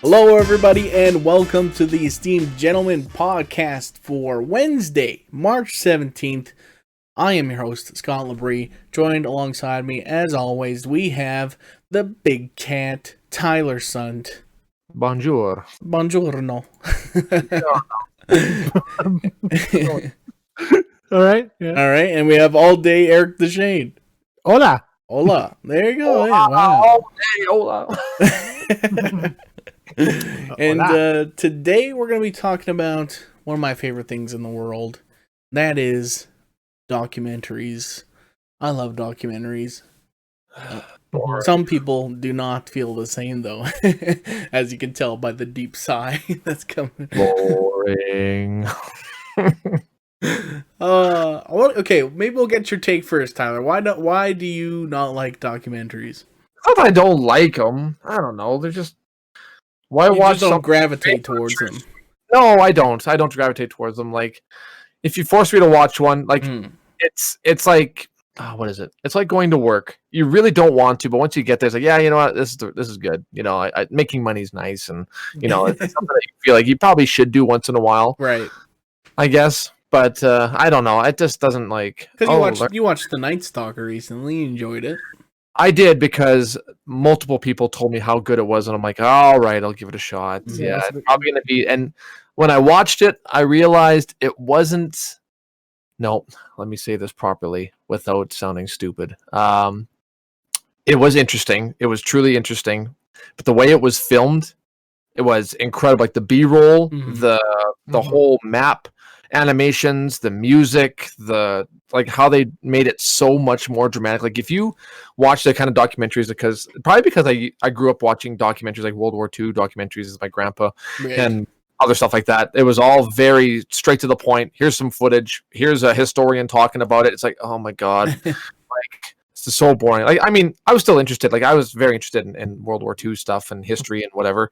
Hello, everybody, and welcome to the Esteemed Gentlemen podcast for Wednesday, March 17th. I am your host, Scott Labrie. Joined alongside me, as always, we have the big cat, Tyler Sund. Bonjour. Buongiorno. All right. Yeah. All right, and we have all day Eric Deshane. Hola. Hola. There you go. Hola, Yeah, wow. all day, hola. And today we're going to be talking about one of my favorite things in the world. That is documentaries. I love documentaries. Some people do not feel the same, though, as you can tell by the deep sigh that's coming. Boring. Okay, maybe we'll get your take first, Tyler. Why do you not like documentaries? Not that I don't like them. I don't know. They're just... Why You watch just don't something? gravitate towards them. No, I don't. I don't gravitate towards them. Like, if you force me to watch one, like, it's like... what is it? It's like going to work. You really don't want to, but once you get there, it's like, yeah, you know what? This is good. You know, making money's nice, and you know, it's something that you feel like you probably should do once in a while, Right? I guess. But I don't know. It just doesn't like. Because you watched The Night Stalker recently, you enjoyed it. I did because multiple people told me how good it was, and I'm like, all right, I'll give it a shot. Yeah, it's probably gonna be. And when I watched it, I realized it wasn't. No, let me say this properly without sounding stupid. It was interesting. It was truly interesting, but the way it was filmed, it was incredible. Like the B-roll, the whole map, animations, the music, like how they made it so much more dramatic. Like if you watch the kind of documentaries, because I grew up watching documentaries like World War II documentaries as my grandpa, and other stuff like that. It was all very straight to the point. Here's some footage. Here's a historian talking about it. It's like, oh my god, like it's just so boring. Like, I mean, I was still interested. Like, I was very interested in World War II stuff and history and whatever.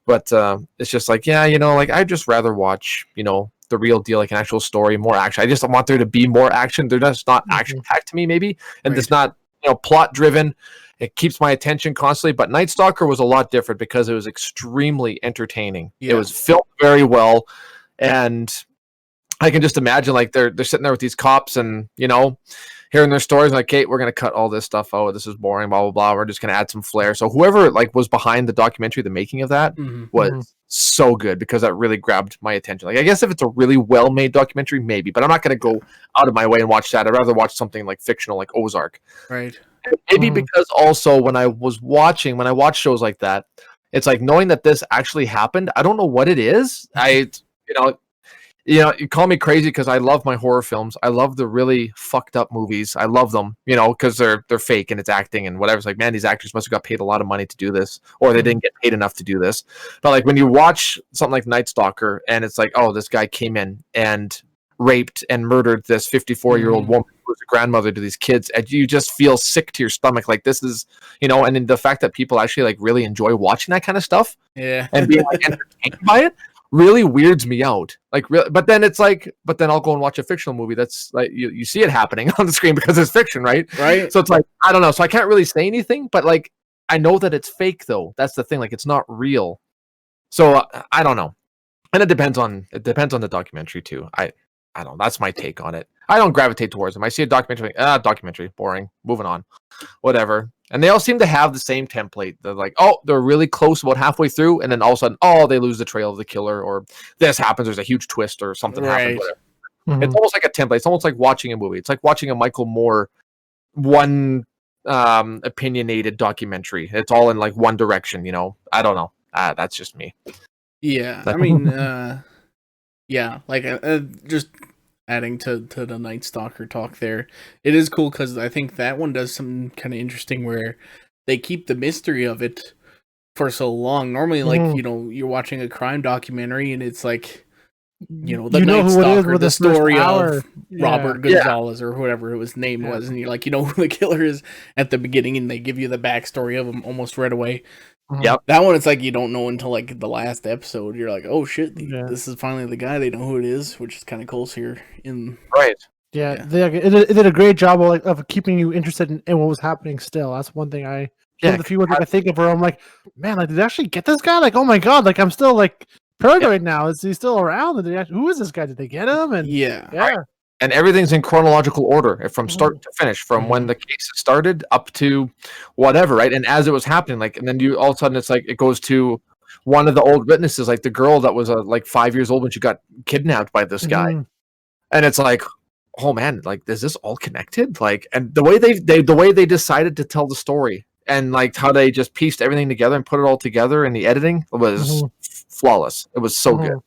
But it's just like, yeah, you know, like I'd just rather watch, you know, the real deal, like an actual story, more action. I just want there to be more action. They're just not action packed to me, maybe, and it's not, you know, plot driven. It keeps my attention constantly, but Night Stalker was a lot different because it was extremely entertaining. Yeah. It was filmed very well, and I can just imagine like they're sitting there with these cops and, you know, hearing their stories like, "Hey, we're gonna cut all this stuff out. This is boring, blah blah blah. We're just gonna add some flair." So whoever like was behind the documentary, the making of that was so good because that really grabbed my attention. Like, I guess if it's a really well made documentary, maybe, but I'm not gonna go out of my way and watch that. I'd rather watch something like fictional, like Ozark. Right. Maybe because also when I watch shows like that, it's like knowing that this actually happened. I don't know what it is. You know, you call me crazy because I love my horror films. I love the really fucked up movies. I love them, you know, because they're fake and it's acting and whatever. It's like, man, these actors must have got paid a lot of money to do this, or they didn't get paid enough to do this. But like when you watch something like Night Stalker and it's like, oh, this guy came in and raped and murdered this 54-year-old woman who was a grandmother to these kids, and you just feel sick to your stomach. Like, this is, you know, and then the fact that people actually like really enjoy watching that kind of stuff, and being like entertained by it, really weirds me out. Like, really, but then it's like, but then I'll go and watch a fictional movie that's like you see it happening on the screen because it's fiction, right? So it's like, I don't know. So I can't really say anything, but like I know that it's fake though. That's the thing. Like, it's not real. So I don't know. And it depends on the documentary too. I don't know. That's my take on it. I don't gravitate towards them. I see a documentary, documentary, boring, moving on, whatever. And they all seem to have the same template. They're like, oh, they're really close about halfway through, and then all of a sudden, oh, they lose the trail of the killer, or this happens, there's a huge twist, or something happens. Whatever. It's almost like a template. It's almost like watching a movie. It's like watching a Michael Moore opinionated documentary. It's all in like one direction, you know. I don't know. That's just me. Yeah, I mean, yeah, like just adding to the Night Stalker talk there, it is cool because I think that one does something kind of interesting where they keep the mystery of it for so long. Normally, like, you know, you're watching a crime documentary and it's like, you know, the Night Stalker, the story of Robert Gonzalez or whatever his name was, and you're like, you know who the killer is at the beginning, and they give you the backstory of him almost right away. Yep. That one, it's like you don't know until like the last episode. You're like, oh shit, this is finally the guy. They know who it is, which is kind of cool here. It did a great job of keeping you interested in what was happening still. That's one thing I one of the few ones I think of where I'm like, man, like, did they actually get this guy? Like, oh my god, like I'm still like paranoid now. Is he still around? Who is this guy? Did they get him? And yeah. Right. And everything's in chronological order from start to finish, from when the case started up to whatever, right? And as it was happening, like, and then you all of a sudden it's like it goes to one of the old witnesses, like the girl that was like 5 years old when she got kidnapped by this guy, and it's like, oh man, like is this all connected? Like, and the way the way they decided to tell the story and like how they just pieced everything together and put it all together in the editing was flawless. It was so good.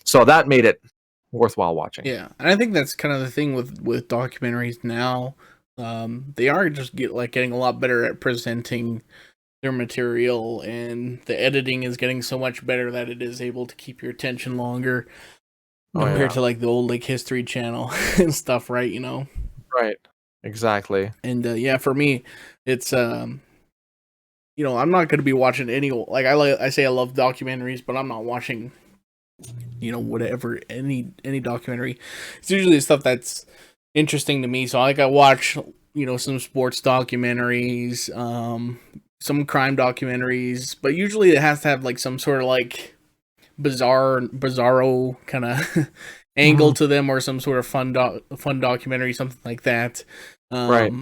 So that made it worthwhile watching. Yeah, and I think that's kind of the thing with documentaries now. They are just getting a lot better at presenting their material, and the editing is getting so much better that it is able to keep your attention longer compared to like the old like History Channel and stuff, right? You know, right? Exactly. And yeah, for me, it's you know, I'm not going to be watching any like I say I love documentaries, but I'm not watching, you know, whatever any documentary. It's usually the stuff that's interesting to me. So like I watch, you know, some sports documentaries, some crime documentaries, but usually it has to have like some sort of like bizarro kind of angle to them, or some sort of fun documentary, something like that. Right.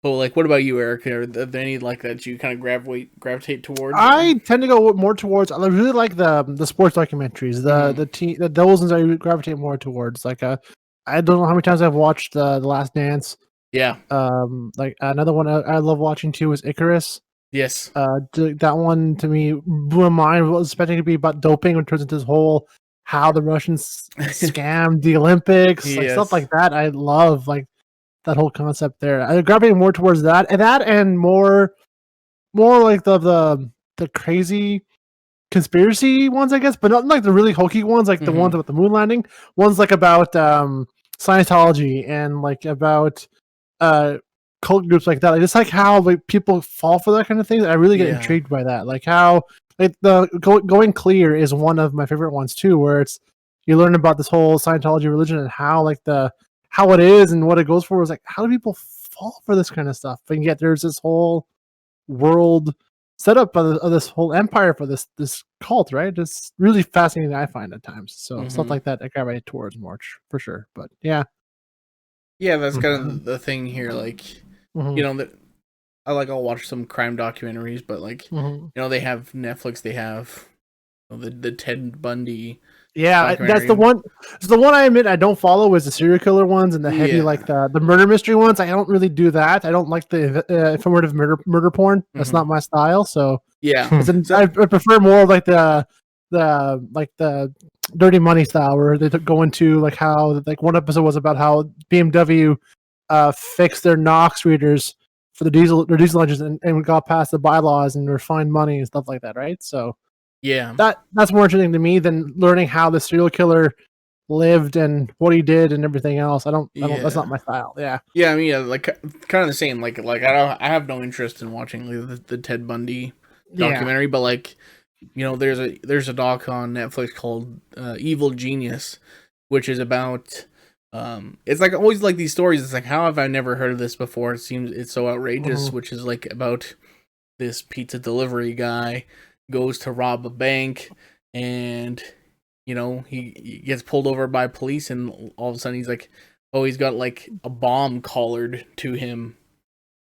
But like, what about you, Eric? Are there any like that you kind of gravitate towards? I tend to go more towards. I really like the sports documentaries. Those ones I gravitate more towards. Like I don't know how many times I've watched the Last Dance. Yeah. Like another one I love watching too is Icarus. Yes. That one to me blew my mind. I was expecting it to be about doping, which turns into this whole how the Russians scammed the Olympics, like stuff like that. I love like that whole concept there. I gravitate more towards that, and more like the crazy conspiracy ones, I guess, but not like the really hokey ones, like the ones about the moon landing. Ones like about Scientology and like about cult groups like that. I just like how like people fall for that kind of thing. I really get intrigued by that. Like how like the Going Clear is one of my favorite ones too, where it's you learn about this whole Scientology religion and how like how it is and what it goes for. Is like, how do people fall for this kind of stuff? And yet there's this whole world set up of this whole empire for this cult, right? It's really fascinating, I find at times. So stuff like that I gravitate towards more for sure. But yeah, that's kind of the thing here. Like, you know, that I'll watch some crime documentaries, but like, you know, they have Netflix, they have, you know, the Ted Bundy. Yeah, that's the one. It's the one I admit I don't follow is the serial killer ones and the heavy like the murder mystery ones. I don't really do that. I don't like the informative murder porn. That's not my style. So I prefer more like the Dirty Money style, where they go into like how like one episode was about how BMW fixed their Knox readers for their diesel engines and got past the bylaws and refined money and stuff like that, right? So. Yeah, that's more interesting to me than learning how the serial killer lived and what he did and everything else. I don't. That's not my style. Yeah. Yeah, I mean, like kind of the same. Like I have no interest in watching the Ted Bundy documentary, but like, you know, there's a doc on Netflix called Evil Genius, which is about. It's like always like these stories. It's like, how have I never heard of this before? It seems it's so outrageous. Which is like about this pizza delivery guy goes to rob a bank, and you know he gets pulled over by police, and all of a sudden he's like, oh, he's got like a bomb collared to him,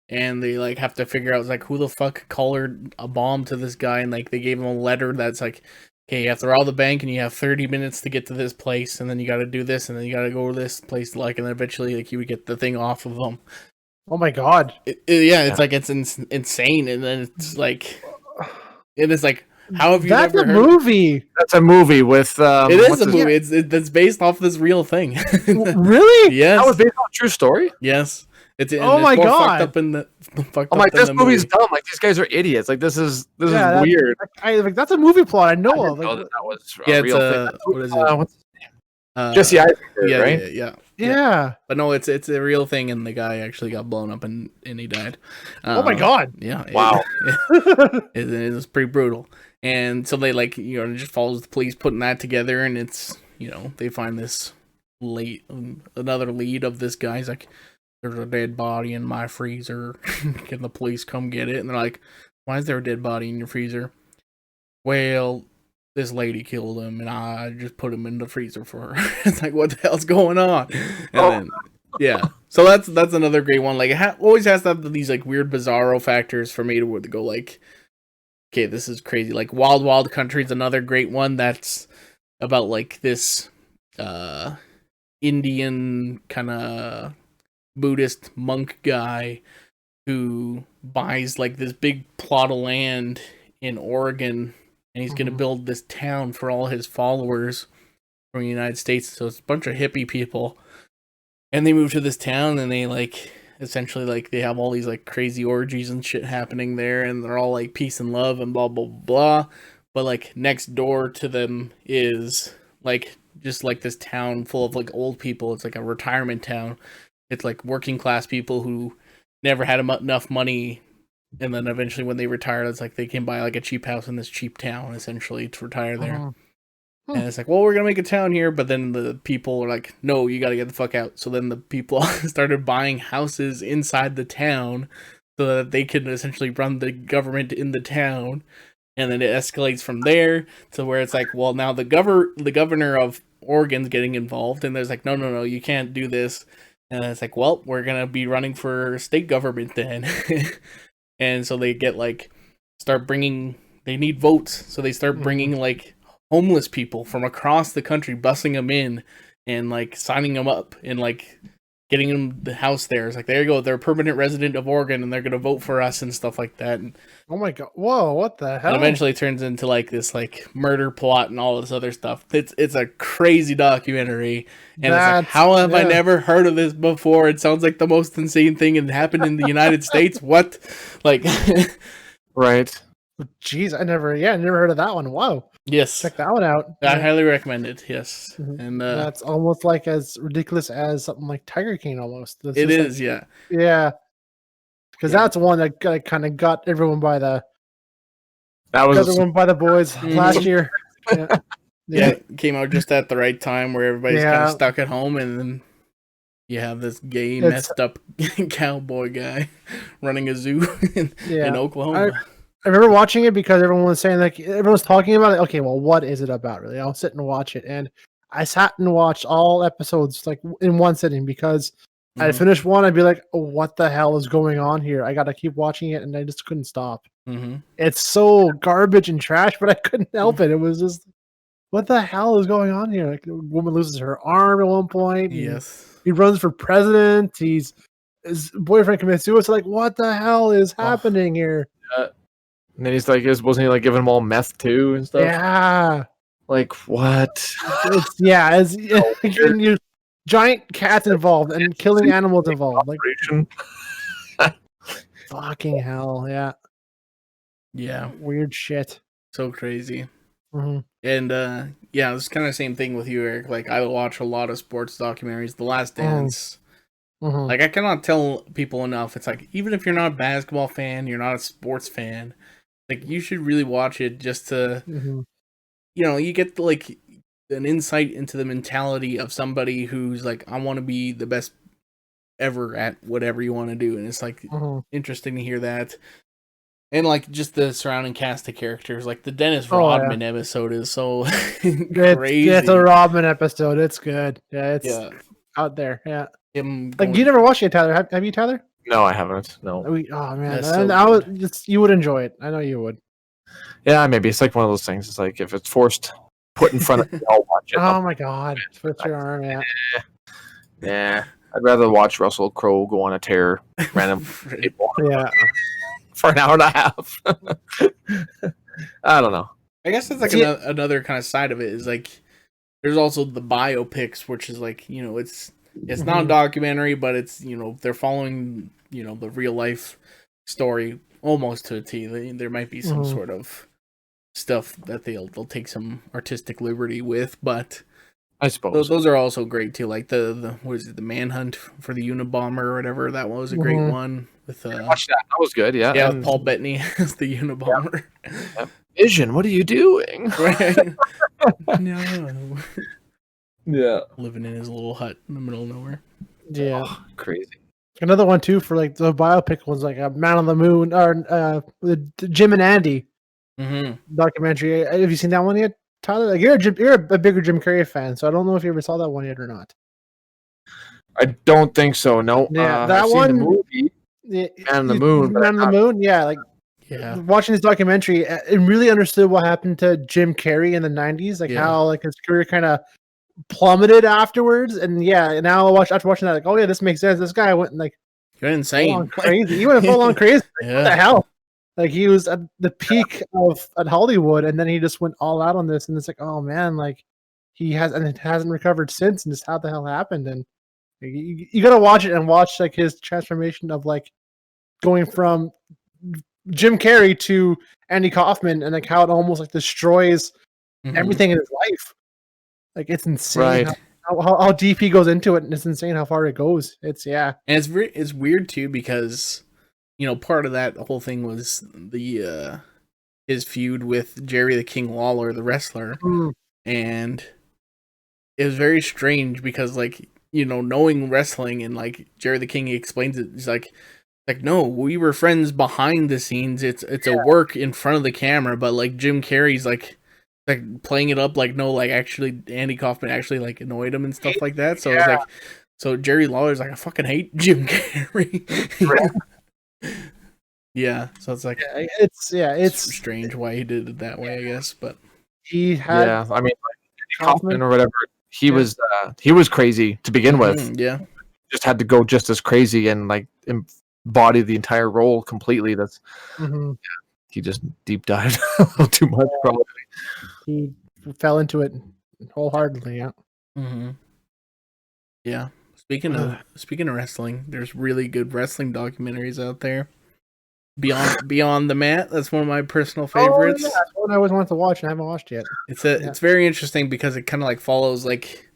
and they like have to figure out like who the fuck collared a bomb to this guy, and like they gave him a letter that's like, okay, you have to rob the bank and you have 30 minutes to get to this place, and then you got to do this, and then you got to go to this place, like, and then eventually like you would get the thing off of them. Oh my god. It's like it's insane, and then it's like. It is like, how have you That's never a heard movie. That's a movie with. It is a movie. It's based off this real thing. Really? Yes. That was based on a true story. Yes. Oh my god! Fucked up in the. I'm like, this movie's dumb. Like, these guys are idiots. Like, this is weird. That's a movie plot. I know of. Know that was a real thing. What is it? What's his name? Jesse Eisenberg, right? Yeah. But no, it's a real thing, and the guy actually got blown up and he died. Oh my god! Yeah. Wow. It was pretty brutal, and so they like, you know, it just follows the police putting that together, and it's, you know, they find this another lead of this guy. He's like, there's a dead body in my freezer. Can the police come get it? And they're like, why is there a dead body in your freezer? Well, this lady killed him, and I just put him in the freezer for her. It's like, what the hell's going on? And then, yeah. So that's another great one. Like, it always has to have these like weird, bizarro factors for me to go like, okay, this is crazy. Like, Wild Wild Country is another great one that's about like this Indian kind of Buddhist monk guy who buys like this big plot of land in Oregon, and he's going to build this town for all his followers from the United States. So it's a bunch of hippie people, and they move to this town, and they like essentially like they have all these like crazy orgies and shit happening there, and they're all like peace and love and blah blah blah. But like next door to them is like just like this town full of like old people. It's like a retirement town. It's like working class people who never had enough money, and then eventually when they retire, it's like they can buy like a cheap house in this cheap town essentially to retire there. And it's like, well, we're gonna make a town here, but then the people are like, no, you gotta get the fuck out. So then the people started buying houses inside the town so that they could essentially run the government in the town. And then it escalates from there to where it's like, well, now the governor of Oregon's getting involved, and there's like, no, you can't do this. And it's like, well, we're gonna be running for state government then. And so they get like, they need votes, so they start bringing like homeless people from across the country, bussing them in and like signing them up and like getting them the house there. It's like, there you go, they're a permanent resident of Oregon and they're gonna vote for us and stuff like that. And, oh my god, whoa, what the hell? And eventually it turns into like this like murder plot and all this other stuff. It's a crazy documentary, and it's like, how have I never heard of this before? It sounds like the most insane thing and happened in the United States. What? Like right. Jeez, I never heard of that one. Wow. Yes. Check that one out. I highly recommend it. Yes. And that's almost like as ridiculous as something like Tiger King almost. It is, like, yeah. Because that's one that kind of got everyone by the boys last year. Yeah. It came out just at the right time where everybody's kind of stuck at home, and then you have this gay, messed up cowboy guy running a zoo in Oklahoma. I remember watching it because everyone was saying, like, everyone was talking about it. Okay, well, what is it about, really? I'll sit and watch it. And I sat and watched all episodes, like, in one sitting, because I'd finish one, I'd be like, oh, what the hell is going on here? I got to keep watching it, and I just couldn't stop. It's so garbage and trash, but I couldn't help it. It was just, what the hell is going on here? Like, the woman loses her arm at one point. Yes. He runs for president. His boyfriend commits suicide. Like, what the hell is happening here? And then he's like, wasn't he like giving them all meth too and stuff? Yeah. Like, what? It's giant cats involved and killing animals involved. Like, fucking hell, yeah. Yeah. Weird shit. So crazy. And it's kind of the same thing with you, Eric. Like, I watch a lot of sports documentaries. The Last Dance. Like, I cannot tell people enough. It's like, even if you're not a basketball fan, you're not a sports fan, like, you should really watch it just to, you get like an insight into the mentality of somebody who's like, I want to be the best ever at whatever you want to do. And it's like interesting to hear that. And like just the surrounding cast of characters, like the Dennis Rodman episode is so crazy. It's a Rodman episode. It's good. Yeah, it's out there. Yeah. Like, you never watched it, Tyler? Have you, Tyler? No, I haven't. No. Oh man, you would enjoy it. I know you would. Yeah, maybe it's like one of those things. It's like if it's forced, put in front of me, I'll watch it. Oh my god, twist your arm, yeah. I'd rather watch Russell Crowe go on a tear, random people. Yeah. For an hour and a half. I don't know. I guess that's like another kind of side of it is like there's also the biopics, which is like, it's not a documentary, but it's, they're following, the real life story almost to a T. There might be some sort of stuff that they'll take some artistic liberty with, but I suppose those are also great too. Like the what is it, the Manhunt for the Unabomber or whatever, that was a great one with watch that. That was good, yeah. Yeah, with Paul Bettany as the Unabomber. Yeah. Vision, what are you doing? No. Yeah. Living in his little hut in the middle of nowhere. Yeah. Oh, crazy. Another one too for like the biopic was like a Man on the Moon or the Jim and Andy documentary. Have you seen that one yet, Tyler? Like you're a bigger Jim Carrey fan, so I don't know if you ever saw that one yet or not. I don't think so. No. Yeah, that I've one. Seen the movie, Man on the Moon. Man on the Moon. Yeah, like watching this documentary, it really understood what happened to Jim Carrey in the '90s, like how like his career kind of plummeted afterwards. And now after watching that, like, oh yeah, this makes sense. This guy went like insane, crazy. He went full on crazy. What the hell? Like he was at the peak at Hollywood, and then he just went all out on this. And it's like, oh man, like it hasn't recovered since. And just how the hell happened? And you gotta watch it and watch like his transformation of like going from Jim Carrey to Andy Kaufman, and like how it almost like destroys everything in his life. Like it's insane how deep he goes into it, and it's insane how far it goes. And it's weird too because part of that whole thing was the his feud with Jerry the King Lawler, the wrestler, and it was very strange because like knowing wrestling and like Jerry the King, he explains it. He's like no, we were friends behind the scenes. It's a work in front of the camera, but like Jim Carrey's like playing it up like no, like actually Andy Kaufman actually like annoyed him and stuff like that. So it's like, so Jerry Lawler's like, I fucking hate Jim Carrey. So it's like it's strange why he did it that way, I guess. But he had I mean, like Kaufman or whatever, he was crazy to begin with. Just had to go just as crazy and like embody the entire role completely. That's he just deep dived a little too much, probably. He fell into it wholeheartedly. Speaking of wrestling, there's really good wrestling documentaries out there. Beyond the Mat, that's one of my personal favorites. That's one I always wanted to watch and I haven't watched yet. It's very interesting because it kind of like follows like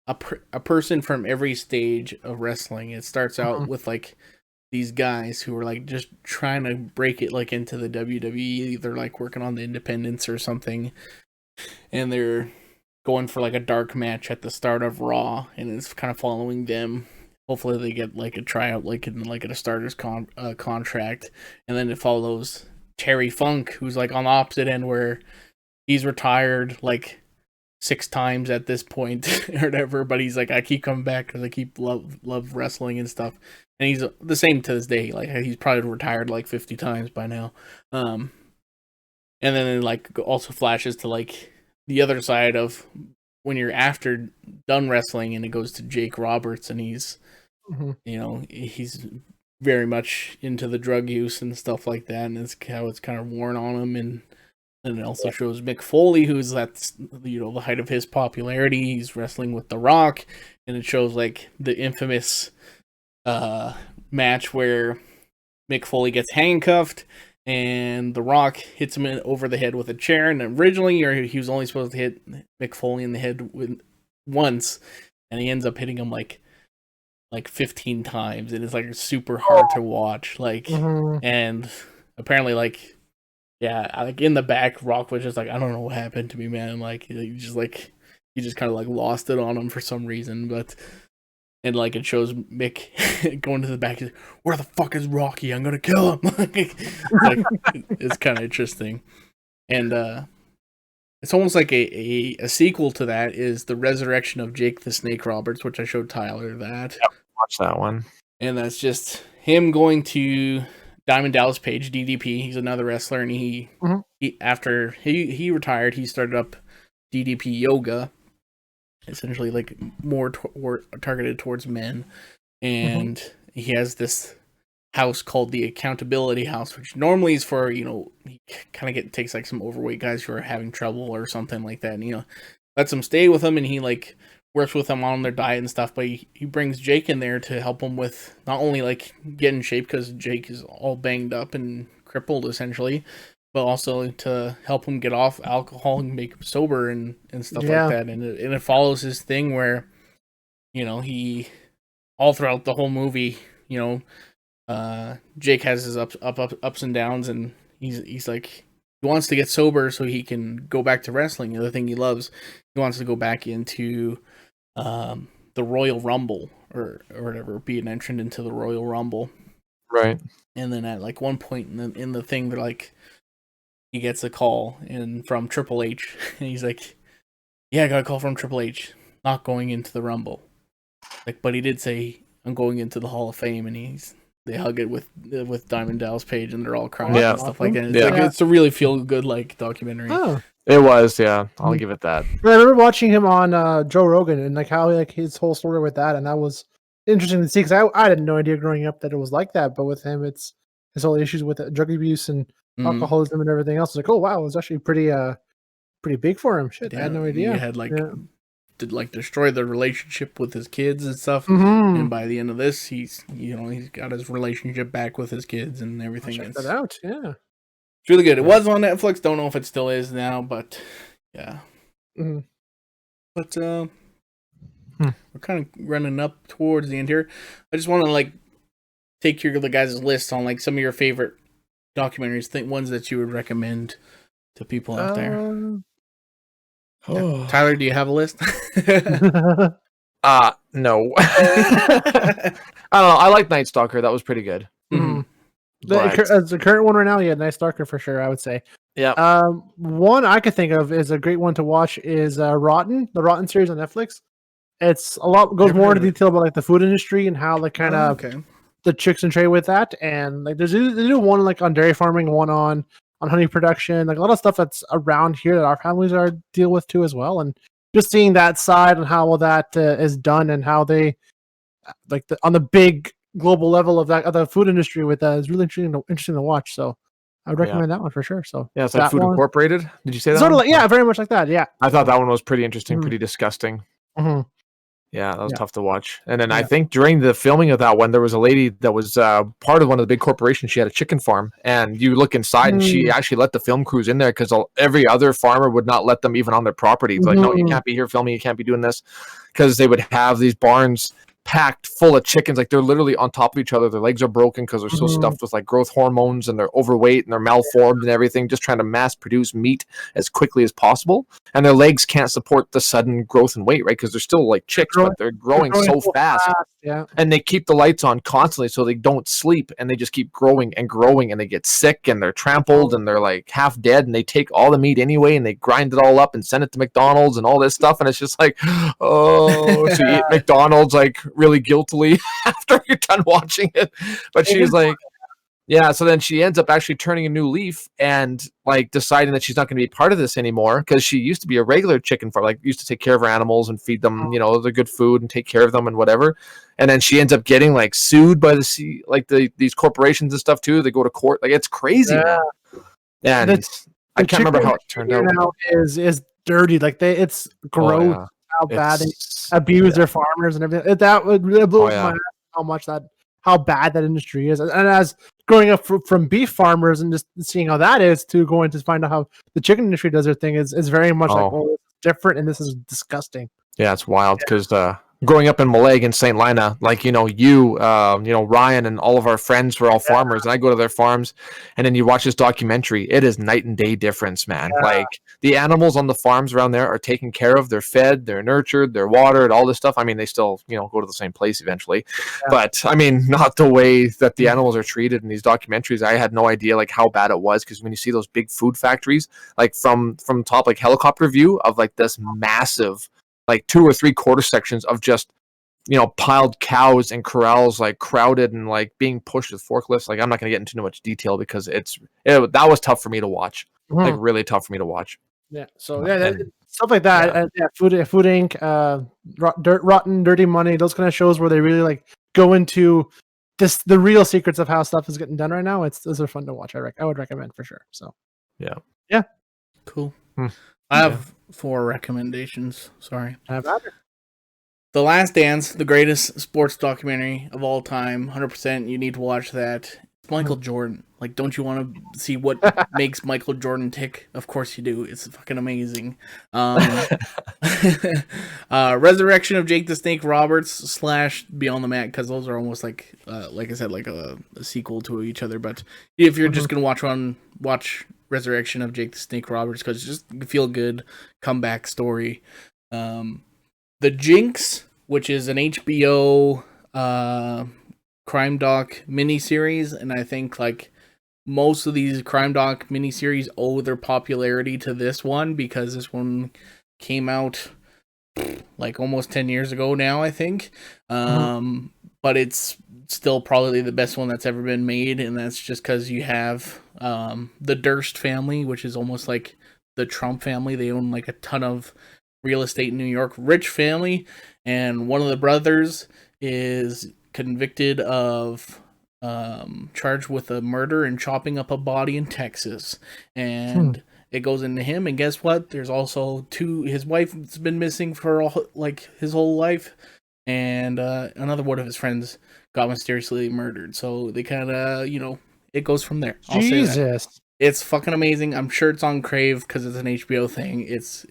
a person from every stage of wrestling. It starts out with like these guys who are like just trying to break it like into the WWE. They're like working on the independents or something, and they're going for like a dark match at the start of Raw, and it's kind of following them. Hopefully they get like a tryout like in a starter's contract, and then it follows Terry Funk, who's like on the opposite end where he's retired like 6 times at this point or whatever, but he's like, I keep coming back because I keep love wrestling and stuff. And he's the same to this day. Like he's probably retired like 50 times by now. And then it like also flashes to like the other side of when you're after done wrestling, and it goes to Jake Roberts, and he's he's very much into the drug use and stuff like that, and it's how it's kind of worn on him. And then it also shows Mick Foley, who's at the height of his popularity. He's wrestling with The Rock, and it shows like the infamous match where Mick Foley gets handcuffed and The Rock hits him over the head with a chair. And originally, he was only supposed to hit Mick Foley in the head once, and he ends up hitting him like 15 times, and it's like super hard to watch. Like, and apparently, like in the back, Rock was just like, I don't know what happened to me, man. Like, he just kind of like lost it on him for some reason, but. And like it shows Mick going to the back, like, where the fuck is Rocky? I'm gonna kill him. It's kind of interesting, and it's almost like a sequel to that is the resurrection of Jake the Snake Roberts, which I showed Tyler that. Yep, watch that one. And that's just him going to Diamond Dallas Page, DDP. He's another wrestler, and he after he retired, he started up DDP Yoga. Essentially like more targeted towards men, and he has this house called the Accountability House, which normally is for he kind of takes like some overweight guys who are having trouble or something like that, and lets them stay with him, and he like works with them on their diet and stuff. But he brings Jake in there to help him with not only like get in shape, because Jake is all banged up and crippled essentially, but also to help him get off alcohol and make him sober and stuff like that. And it follows his thing where, he all throughout the whole movie, Jake has his ups and downs, and he's like, he wants to get sober so he can go back to wrestling. The thing he loves, he wants to go back into the Royal Rumble or whatever, be an entrant into the Royal Rumble. Right. And then at like one point in the thing, they're like, he gets a call from Triple H, and he's like, "Yeah, I got a call from Triple H, not going into the Rumble." Like, but he did say, "I'm going into the Hall of Fame," and they hug it with Diamond Dallas Page, and they're all crying and stuff like that. It's like it's a really feel good like documentary. Oh. It was, yeah. I'll give it that. I remember watching him on Joe Rogan and like how like his whole story with that, and that was interesting to see because I had no idea growing up that it was like that. But with him, it's his whole issues with drug abuse and alcoholism and everything else. It's like, oh wow, it was actually pretty big for him. Shit, I had no idea. He had did like destroy the relationship with his kids and stuff. And by the end of this, he's got his relationship back with his kids and everything. Check that out. Yeah. It's really good. It was on Netflix. Don't know if it still is now, but yeah. But we're kind of running up towards the end here. I just want to like take the guys' list on like some of your favorite documentaries, ones that you would recommend to people out there. Tyler, do you have a list? No. I don't know. I like Night Stalker. That was pretty good. As the current one right now, yeah, Night Stalker for sure, I would say. Yeah. One I could think of is a great one to watch is Rotten, the Rotten series on Netflix. It's goes more into detail about like the food industry and how like kind of the chicks and trade with that, and like they do one like on dairy farming, one on honey production, like a lot of stuff that's around here that our families deal with too as well, and just seeing that side and how all that is done and how they like on the big global level of the food industry with is really interesting to watch. So I would recommend that one for sure. So yeah, it's like Food Incorporated. Did you say that? Sort of like, yeah, very much like that. Yeah, I thought that one was pretty interesting, pretty disgusting. Yeah, that was tough to watch. And then I think during the filming of that one, there was a lady that was part of one of the big corporations. She had a chicken farm, and you look inside, and she actually let the film crews in there because every other farmer would not let them even on their property. It's like, no, you can't be here filming. You can't be doing this, because they would have these barns packed full of chickens. Like they're literally on top of each other. Their legs are broken because they're so stuffed with like growth hormones, and they're overweight and they're malformed and everything, just trying to mass produce meat as quickly as possible. And their legs can't support the sudden growth and weight, right? Because they're still like chicks, but they're growing so fast. Yeah. And they keep the lights on constantly so they don't sleep, and they just keep growing and growing, and they get sick and they're trampled and they're like half dead, and they take all the meat anyway and they grind it all up and send it to McDonald's and all this stuff. And it's just like, oh, so you eat McDonald's like really guiltily after you're done watching it. But she's like, yeah, so then she ends up actually turning a new leaf and like deciding that she's not going to be part of this anymore, because she used to be a regular chicken farm, like used to take care of her animals and feed them, the good food and take care of them and whatever. And then she ends up getting like sued by these corporations and stuff too. They go to court, like it's crazy. Yeah. And I can't remember how it turned out. Now is dirty, like it's gross. How bad they abuse their farmers and everything. That would really blow my mind how bad that industry is. And as growing up from beef farmers and just seeing how that is, to going to find out how the chicken industry does their thing is very much like, well, it's different, and this is disgusting. Yeah, it's wild because growing up in Maleg and St. Lina, like, Ryan and all of our friends were all farmers, and I go to their farms, and then you watch this documentary. It is night and day difference, man. Like the animals on the farms around there are taken care of. They're fed, they're nurtured, they're watered, all this stuff. I mean, they still, go to the same place eventually, but I mean, not the way that the animals are treated in these documentaries. I had no idea like how bad it was, because when you see those big food factories, like from top, like helicopter view of like this massive, like 2 or 3 quarter sections of just, piled cows and corrals, like crowded and like being pushed with forklifts. Like I'm not going to get into too much detail because that was tough for me to watch, like really tough for me to watch. Yeah. So stuff like that. Food Inc., Rotten, Dirty Money, those kind of shows where they really like go into the real secrets of how stuff is getting done right now. Those are fun to watch. I would recommend for sure. So yeah. Cool. I have 4 recommendations. Sorry. Have at it. The Last Dance, the greatest sports documentary of all time. 100%. You need to watch that. It's Michael Jordan. Like, don't you want to see what makes Michael Jordan tick? Of course you do. It's fucking amazing. Resurrection of Jake the Snake Roberts / Beyond the Mat, because those are almost like I said, like a sequel to each other. But if you're just going to watch Resurrection of Jake the Snake Roberts, because it's just a feel good comeback story. The Jinx which is an HBO crime doc miniseries, and I think like most of these crime doc miniseries owe their popularity to this one because this one came out like almost 10 years ago now, I think. But it's still probably the best one that's ever been made, and that's just because you have the Durst family, which is almost like the Trump family. They own like a ton of real estate in New York, rich family, and one of the brothers is convicted of charged with a murder and chopping up a body in Texas, and it goes into him. And guess what? There's also his wife's been missing for like his whole life, and another one of his friends got mysteriously murdered. So they kind of, it goes from there. Jesus, it's fucking amazing. I'm sure it's on Crave because it's an HBO thing. It's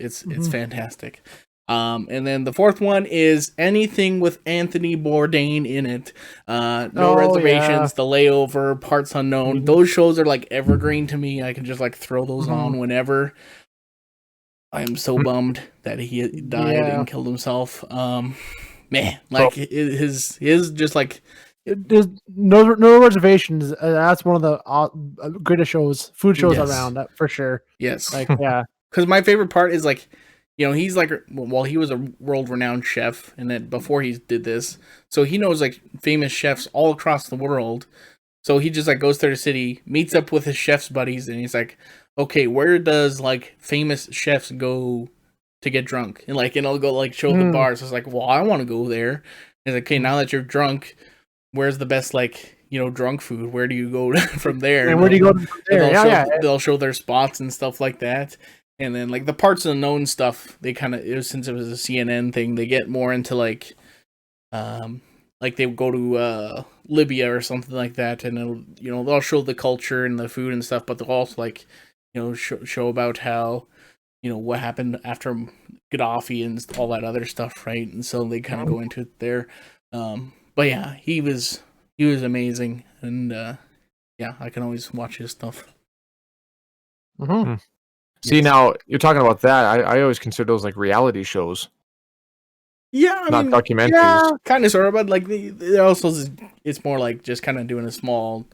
fantastic. And then the fourth one is anything with Anthony Bourdain in it. No Reservations, The Layover, Parts Unknown. Those shows are like evergreen to me. I can just like throw those on whenever. I am so bummed that he died and killed himself. Man, like his just like there's no Reservations. That's one of the greatest shows, food shows around for sure. Yes, like because my favorite part is like, he's like, well, he was a world-renowned chef, and then before he did this, so he knows like famous chefs all across the world. So he just like goes to the city, meets up with his chef's buddies, and he's like, okay, where does like famous chefs go to get drunk? And I'll go like show the bars. So it's like, well, I want to go there. And it's like, okay, now that you're drunk, where's the best like drunk food? Where do you go from there? And where do you go from there? They'll show their spots and stuff like that. And then like the Parts Unknown stuff, they kind of, since it was a CNN thing, they get more into like they go to Libya or something like that, and it'll, they'll show the culture and the food and stuff, but they'll also like show about how what happened after Gaddafi and all that other stuff, right? And so they kind of go into it there. But yeah, he was amazing, and I can always watch his stuff. See, now you're talking about that. I always consider those like reality shows. Yeah, not documentaries. Yeah, kind of, sort of, but like they also, it's more like just kind of doing a small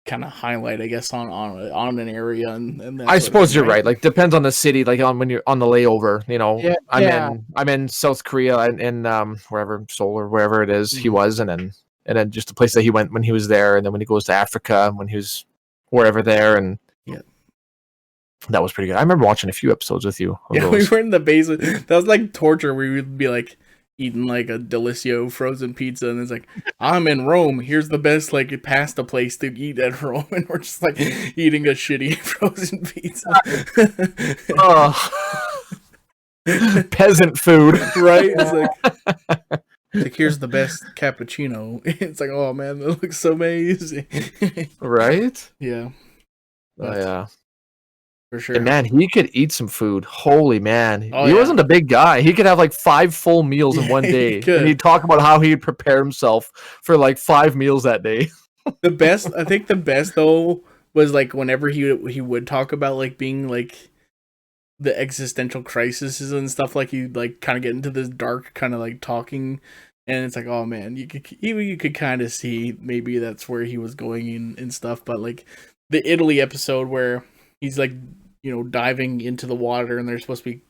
kind of highlight, I guess, on an area, and I suppose you're right. Like depends on the city. Like when you're on the layover, I'm in South Korea and wherever, Seoul or wherever it is he was, and then just the place that he went when he was there, and then when he goes to Africa when he was wherever there, and that was pretty good. I remember watching a few episodes with you. Yeah, we were in the basement. That was like torture. We would be like eating like a Delissio frozen pizza, and it's like, I'm in Rome. Here's the best like pasta place to eat at Rome, and we're just like eating a shitty frozen pizza. Peasant food, right? It's like here's the best cappuccino. It's like, oh man, that looks so amazing. Right? Yeah. Yeah. For sure. And man, he could eat some food. Holy man. He wasn't a big guy. He could have like 5 full meals in one day. And he'd talk about how he'd prepare himself for like 5 meals that day. I think the best though was like whenever he would talk about like being like the existential crises and stuff, like he like kind of get into this dark kind of like talking, and it's like, oh man, you could kind of see maybe that's where he was going and stuff. But like the Italy episode where he's like, diving into the water, and they're supposed to be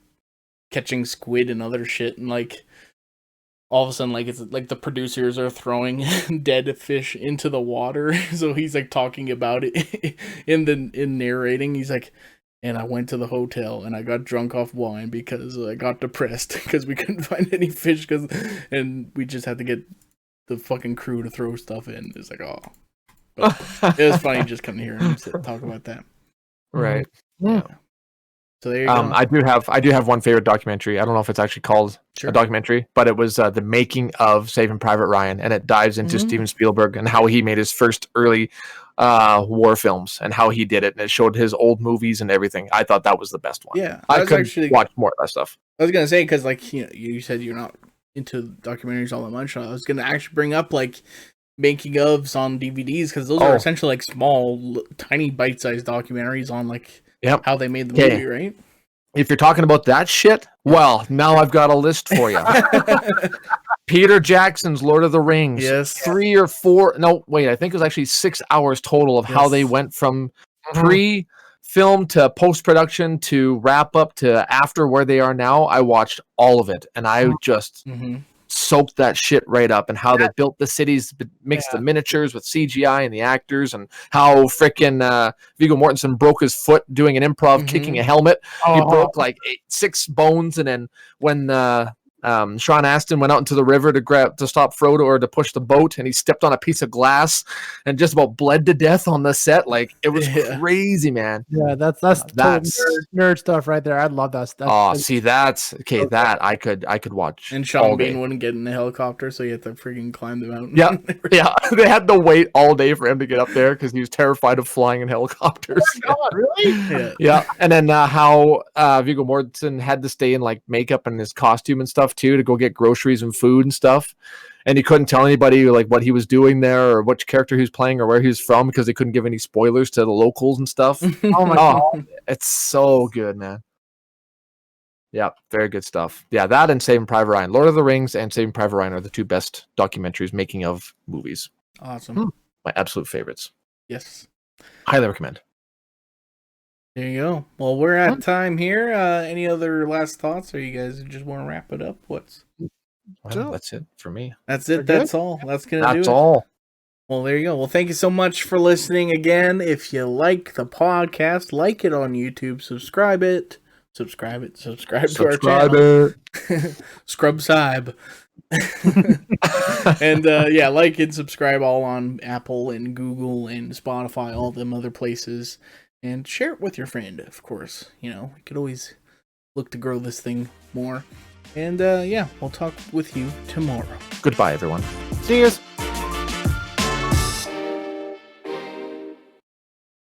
catching squid and other shit, and like all of a sudden, like it's like the producers are throwing dead fish into the water. So he's like talking about it in narrating. He's like, and I went to the hotel and I got drunk off wine because I got depressed because we couldn't find any fish, and we just had to get the fucking crew to throw stuff in. It's like, oh, but it was funny just coming here and talk about that. Right. Yeah. So there you go. I do have one favorite documentary. I don't know if it's actually called a documentary, but it was the making of Saving Private Ryan, and it dives into Steven Spielberg and how he made his first early war films and how he did it, and it showed his old movies and everything. I thought that was the best one. Yeah, I could actually watch more of that stuff. I was gonna say, because like you said you're not into documentaries all that much. I was gonna actually bring up like making ofs on DVDs, because those are essentially like small, tiny, bite-sized documentaries on like how they made the movie, right? if you're talking about that shit, well, now I've got a list for you. Peter Jackson's Lord of the Rings. Yes. 3 or 4. No, wait. I think it was actually 6 hours total of how they went from pre-film to post-production to wrap up to after where they are now. I watched all of it, and I just soaked that shit right up, and how they built the cities, mixed the miniatures with CGI and the actors, and how frickin' Viggo Mortensen broke his foot doing an improv kicking a helmet. He broke like 6 bones, and then when Sean Astin went out into the river to stop Frodo or to push the boat, and he stepped on a piece of glass and just about bled to death on the set. Like, it was crazy, man. Yeah, that's nerd stuff right there. I'd love that stuff. See, that's okay. That I could watch. And Sean Bean wouldn't get in the helicopter, so you have to freaking climb the mountain. Yeah. They had to wait all day for him to get up there because he was terrified of flying in helicopters. Oh my God, really? Yeah. And then how Viggo Mortensen had to stay in like makeup and his costume and stuff too to go get groceries and food and stuff, and he couldn't tell anybody like what he was doing there or which character he was playing or where he was from because they couldn't give any spoilers to the locals and stuff. Oh my God, it's so good, man. Yeah, very good stuff. Yeah, that and Saving Private Ryan. Lord of the Rings and Saving Private Ryan are the 2 best documentaries making of movies. Awesome. My absolute favorites. Yes, highly recommend. There you go. Well, we're at time here. Any other last thoughts, or you guys just want to wrap it up? Well, that's it for me. That's it. That's all. That's gonna do it. That's all. Well, there you go. Well, thank you so much for listening again. If you like the podcast, like it on YouTube, subscribe to our channel. Scrub Sib. And like and subscribe all on Apple and Google and Spotify, all them other places. And share it with your friend, of course. You know, we could always look to grow this thing more. And we'll talk with you tomorrow. Goodbye, everyone. See you.